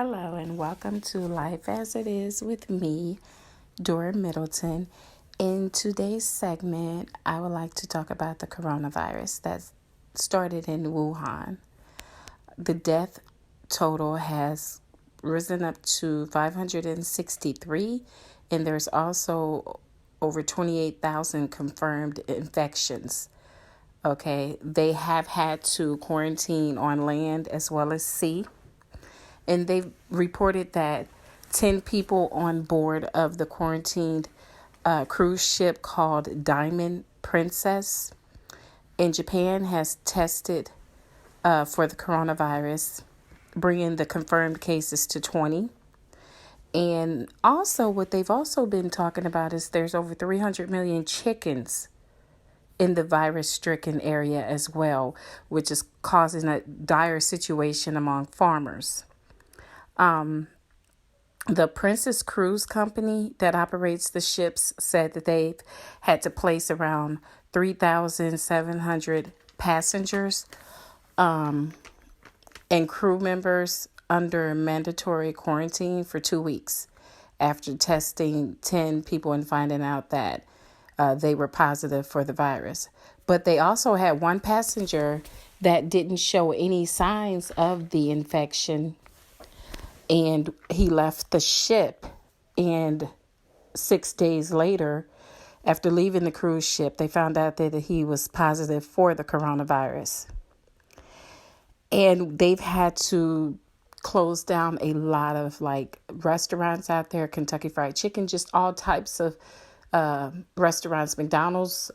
Hello and welcome to Life as It Is with me, Dora Middleton. In today's segment, I would like to talk about the coronavirus that started in Wuhan. The death total has risen up to 563, and there's also over 28,000 confirmed infections. Okay, they have had to quarantine on land as well as sea. And they've reported that 10 people on board of the quarantined cruise ship called Diamond Princess in Japan has tested for the coronavirus, bringing the confirmed cases to 20. And also what they've also been talking about is there's over 300 million chickens in the virus-stricken area as well, which is causing a dire situation among farmers. The Princess Cruise Company that operates the ships said that they've had to place around 3,700 passengers and crew members under mandatory quarantine for 2 weeks after testing 10 people and finding out that they were positive for the virus. But they also had one passenger that didn't show any signs of the infection, and he left the ship. And 6 days later, after leaving the cruise ship, they found out that he was positive for the coronavirus. And they've had to close down a lot of restaurants out there, Kentucky Fried Chicken, just all types of restaurants, McDonald's.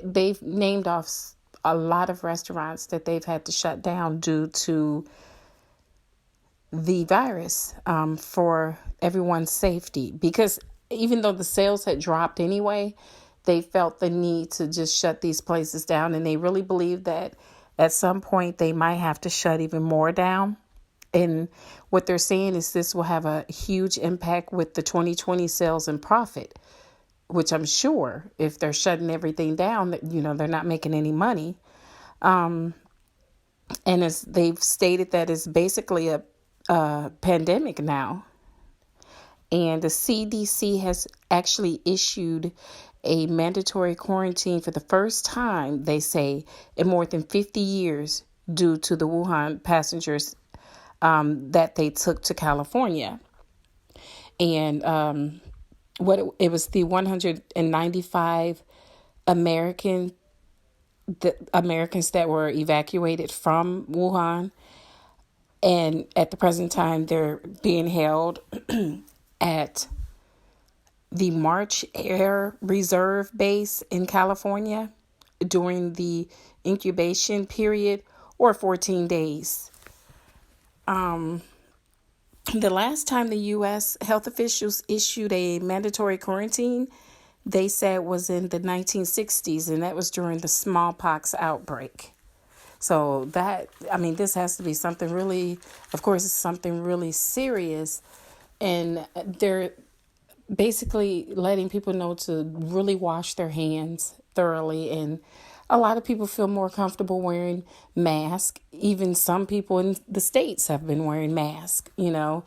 They've named off a lot of restaurants that they've had to shut down due to the virus, for everyone's safety. Because even though the sales had dropped anyway, they felt the need to just shut these places down. And they really believe that at some point they might have to shut even more down. And what they're saying is this will have a huge impact with the 2020 sales and profit, which I'm sure if they're shutting everything down, that they're not making any money. And as they've stated that it's basically a pandemic now. And the CDC has actually issued a mandatory quarantine for the first time, they say, in more than 50 years due to the Wuhan passengers that they took to California. And it was the 195 Americans that were evacuated from Wuhan. And at the present time, they're being held at the March Air Reserve Base in California during the incubation period, or 14 days. The last time the U.S. health officials issued a mandatory quarantine, they said was in the 1960s, and that was during the smallpox outbreak. So this has to be something really, of course, it's something really serious. And they're basically letting people know to really wash their hands thoroughly. And a lot of people feel more comfortable wearing masks. Even some people in the States have been wearing masks, and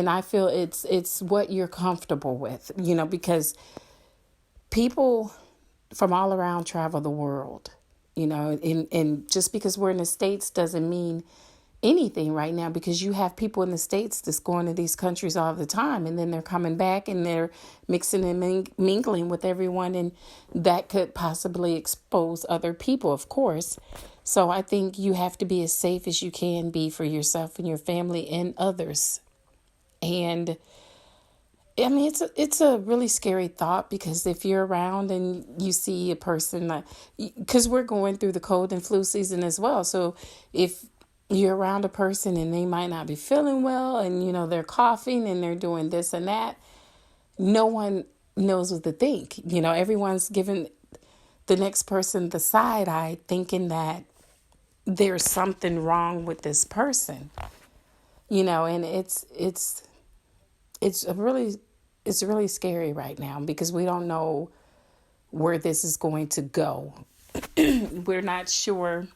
I feel it's what you're comfortable with, because people from all around travel the world. And just because we're in the States doesn't mean anything right now, because you have people in the States that's going to these countries all the time, and then they're coming back and they're mixing and mingling with everyone, and that could possibly expose other people, of course. So I think you have to be as safe as you can be for yourself and your family and others. And it's a really scary thought, because if you're around and you see a person, because we're going through the cold and flu season as well. So if you're around a person and they might not be feeling well, and, they're coughing and they're doing this and that, no one knows what to think. Everyone's giving the next person the side eye, thinking that there's something wrong with this person, and it's really scary right now, because we don't know where this is going to go. We're not sure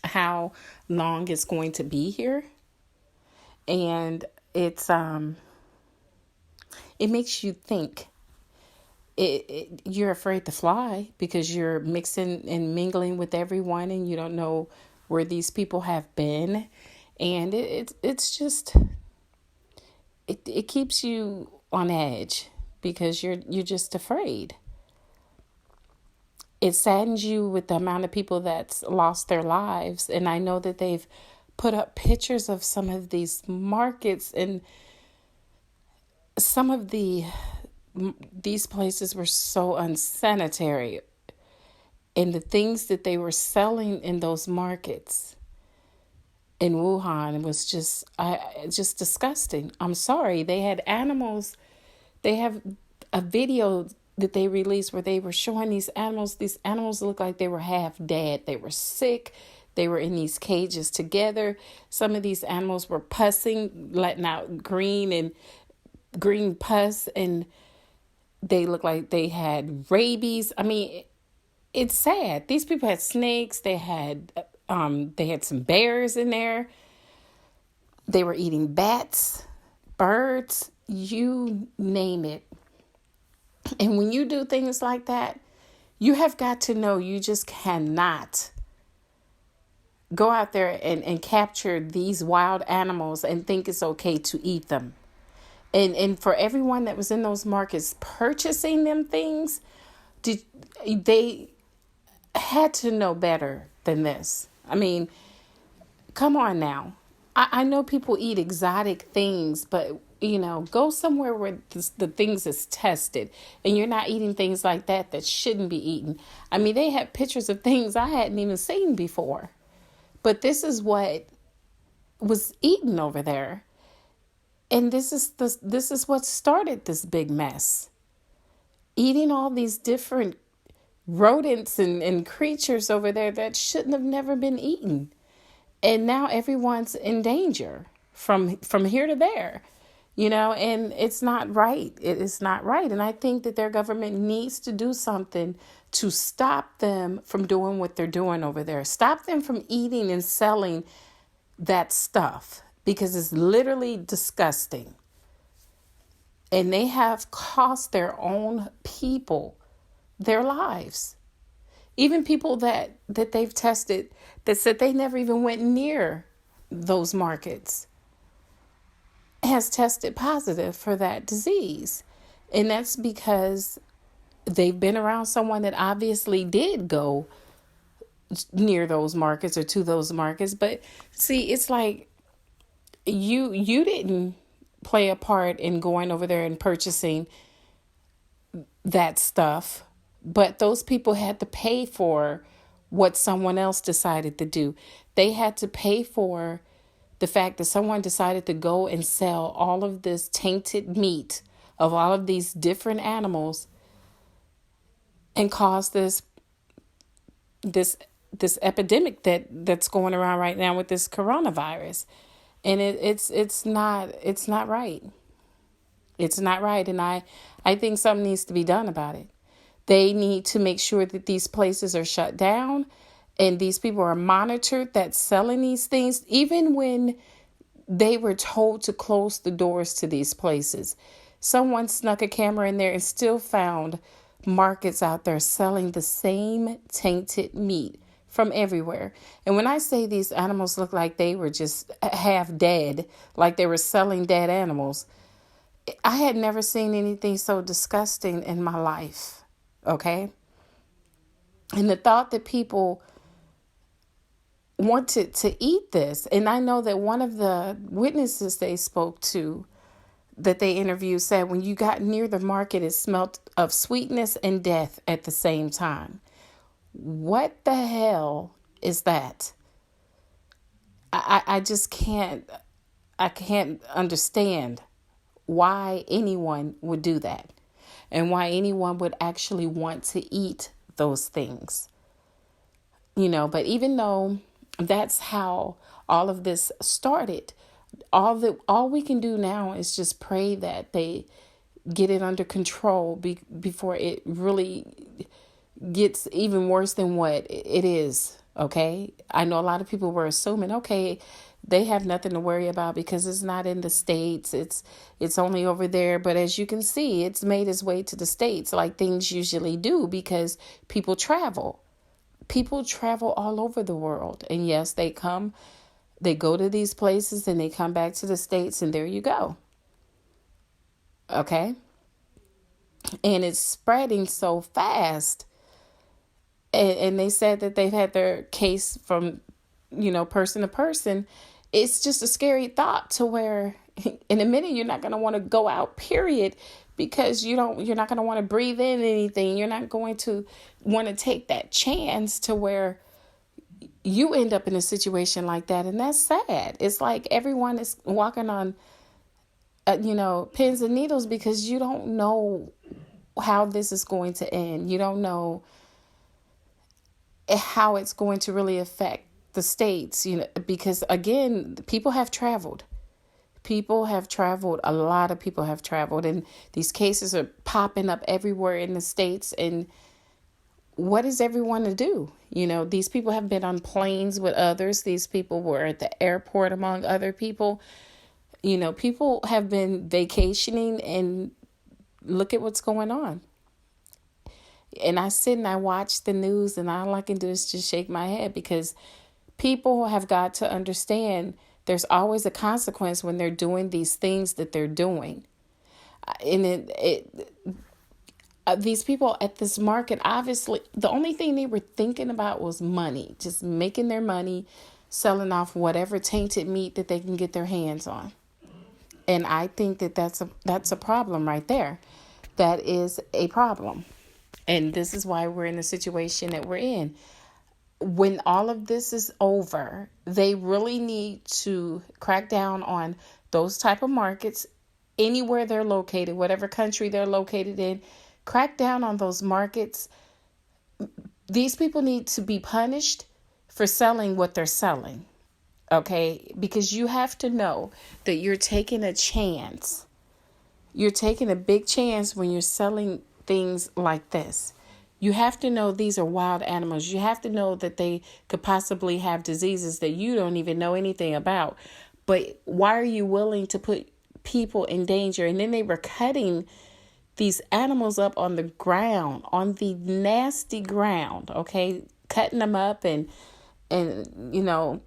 how long it's going to be here. And it makes you think. You're afraid to fly because you're mixing and mingling with everyone, and you don't know where these people have been, and it's just it keeps you on edge because you're just afraid. It saddens you with the amount of people that's lost their lives, and I know that they've put up pictures of some of these markets, and some of these places were so unsanitary, and the things that they were selling in those markets in Wuhan was just disgusting. I'm sorry. They had animals. They have a video that they released where they were showing these animals. These animals looked like they were half dead. They were sick. They were in these cages together. Some of these animals were pussing, letting out green pus, and they looked like they had rabies. I mean, it's sad. These people had snakes. They had some bears in there. They were eating bats, birds, you name it. And when you do things like that, you have got to know you just cannot go out there and capture these wild animals and think it's okay to eat them. And for everyone that was in those markets purchasing them things, they had to know better than this. I mean, come on now. I know people eat exotic things, but, go somewhere where the things is tested and you're not eating things like that shouldn't be eaten. I mean, they had pictures of things I hadn't even seen before, but this is what was eaten over there. And this is what started this big mess. Eating all these different rodents and creatures over there that shouldn't have never been eaten. And now everyone's in danger from here to there, and it's not right. It is not right. And I think that their government needs to do something to stop them from doing what they're doing over there. Stop them from eating and selling that stuff because it's literally disgusting. And they have cost their own people their lives. Even people that they've tested that said they never even went near those markets has tested positive for that disease. And that's because they've been around someone that obviously did go near those markets or to those markets. But see, it's like you didn't play a part in going over there and purchasing that stuff. But those people had to pay for what someone else decided to do. They had to pay for the fact that someone decided to go and sell all of this tainted meat of all of these different animals and cause this epidemic that's going around right now with this coronavirus. And it's not right. It's not right. And I think something needs to be done about it. They need to make sure that these places are shut down and these people are monitored that's selling these things, even when they were told to close the doors to these places. Someone snuck a camera in there and still found markets out there selling the same tainted meat from everywhere. And when I say these animals look like they were just half dead, like they were selling dead animals, I had never seen anything so disgusting in my life. Okay. And the thought that people wanted to eat this. And I know that one of the witnesses they spoke to that they interviewed said when you got near the market, it smelled of sweetness and death at the same time. What the hell is that? I just can't understand why anyone would do that. And why anyone would actually want to eat those things. But even though that's how all of this started, all we can do now is just pray that they get it under control before it really gets even worse than what it is. Okay. I know a lot of people were assuming, okay, They have nothing to worry about because it's not in the States. It's only over there. But as you can see, it's made its way to the States like things usually do because people travel. People travel all over the world. And yes, they go to these places and they come back to the States, and there you go. Okay? And it's spreading so fast. And they said that they've had their case from, person to person. It's just a scary thought to where in a minute you're not going to want to go out, period, because you're not going to want to breathe in anything. You're not going to want to take that chance to where you end up in a situation like that. And that's sad. It's like everyone is walking on, pins and needles because you don't know how this is going to end. You don't know how it's going to really affect the States, because again, people have traveled. A lot of people have traveled, and these cases are popping up everywhere in the States. And what is everyone to do? These people have been on planes with others. These people were at the airport among other people. People have been vacationing, and look at what's going on. And I sit and I watch the news, and all I can do is just shake my head because people have got to understand there's always a consequence when they're doing these things that they're doing. And these people at this market, obviously, the only thing they were thinking about was money, just making their money, selling off whatever tainted meat that they can get their hands on. And I think that that's a problem right there. That is a problem. And this is why we're in the situation that we're in. When all of this is over, they really need to crack down on those type of markets anywhere they're located, whatever country they're located in. Crack down on those markets. These people need to be punished for selling what they're selling. Okay? Because you have to know that you're taking a chance. You're taking a big chance when you're selling things like this. You have to know these are wild animals. You have to know that they could possibly have diseases that you don't even know anything about. But why are you willing to put people in danger? And then they were cutting these animals up on the ground, on the nasty ground, okay? Cutting them up and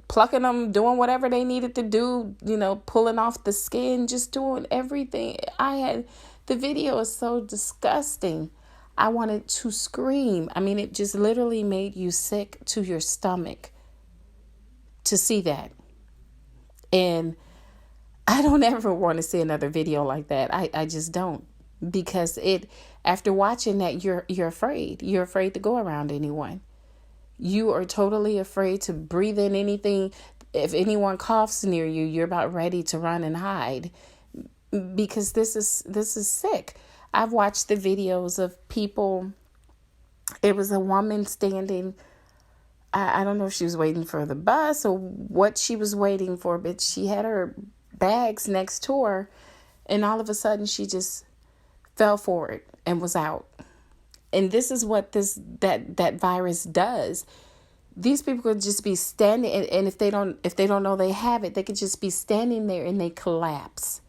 plucking them, doing whatever they needed to do, pulling off the skin, just doing everything. The video is so disgusting. I wanted to scream. I mean, it just literally made you sick to your stomach to see that. And I don't ever want to see another video like that. I just don't. Because after watching that, you're afraid. You're afraid to go around anyone. You are totally afraid to breathe in anything. If anyone coughs near you, you're about ready to run and hide. Because this is sick. I've watched the videos of people. It was a woman standing. I don't know if she was waiting for the bus or what she was waiting for, but she had her bags next to her, and all of a sudden she just fell forward and was out. And this is what that virus does. These people could just be standing, and if they don't know they have it, they could just be standing there and they collapse.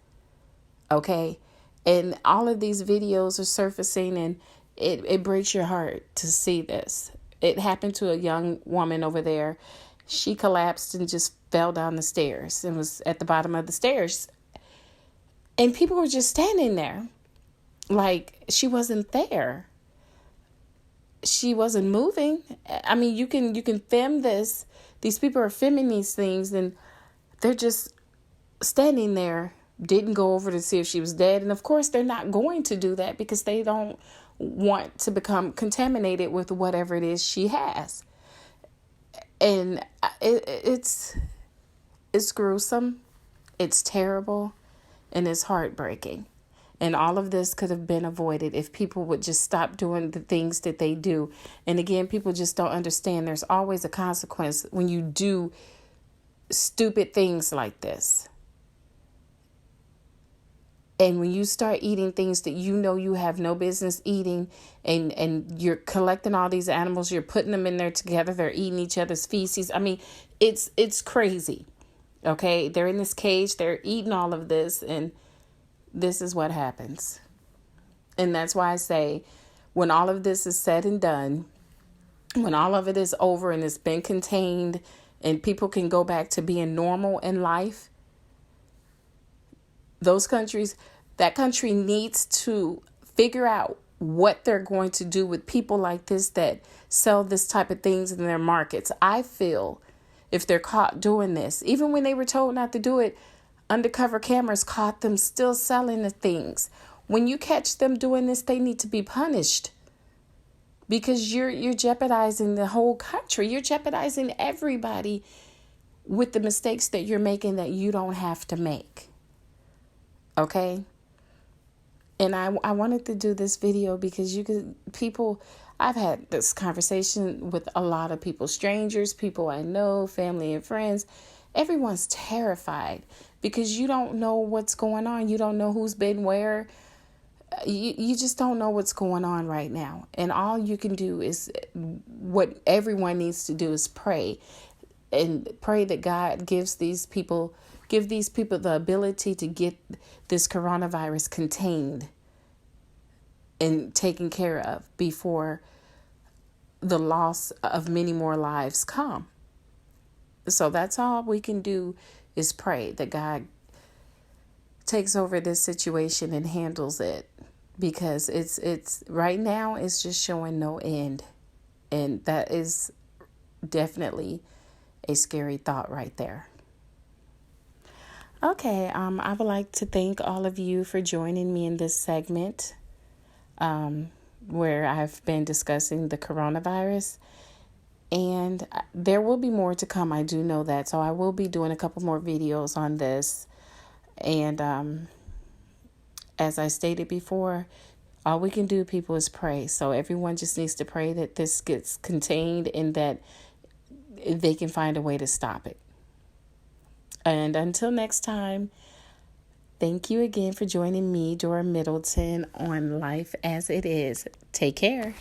Okay. And all of these videos are surfacing, and it breaks your heart to see this. It happened to a young woman over there. She collapsed and just fell down the stairs and was at the bottom of the stairs. And people were just standing there like she wasn't there. She wasn't moving. I mean, you can film this. These people are filming these things, and they're just standing there. Didn't go over to see if she was dead. And of course, they're not going to do that because they don't want to become contaminated with whatever it is she has. And it's gruesome. It's terrible. And it's heartbreaking. And all of this could have been avoided if people would just stop doing the things that they do. And again, people just don't understand there's always a consequence when you do stupid things like this. And when you start eating things that you have no business eating, and you're collecting all these animals, you're putting them in there together, they're eating each other's feces. I mean, it's crazy. Okay, they're in this cage, they're eating all of this, and this is what happens. And that's why I say, when all of this is said and done, when all of it is over and it's been contained and people can go back to being normal in life, that country needs to figure out what they're going to do with people like this that sell this type of things in their markets. I feel if they're caught doing this, even when they were told not to do it, undercover cameras caught them still selling the things. When you catch them doing this, they need to be punished, because you're jeopardizing the whole country. You're jeopardizing everybody with the mistakes that you're making that you don't have to make. Okay? And I wanted to do this video because I've had this conversation with a lot of people, strangers, people I know, family and friends. Everyone's terrified because you don't know what's going on. You don't know who's been where. You just don't know what's going on right now. And all you can do is, what everyone needs to do is pray, and pray that God give these people the ability to get this coronavirus contained and taken care of before the loss of many more lives come. So that's all we can do, is pray that God takes over this situation and handles it, because it's right now it's just showing no end, and that is definitely a scary thought right there. Okay, I would like to thank all of you for joining me in this segment, where I've been discussing the coronavirus, and there will be more to come. I do know that, so I will be doing a couple more videos on this. And as I stated before, all we can do, people, is pray. So everyone just needs to pray that this gets contained and that they can find a way to stop it. And until next time, thank you again for joining me, Dora Middleton, on Life as It Is. Take care.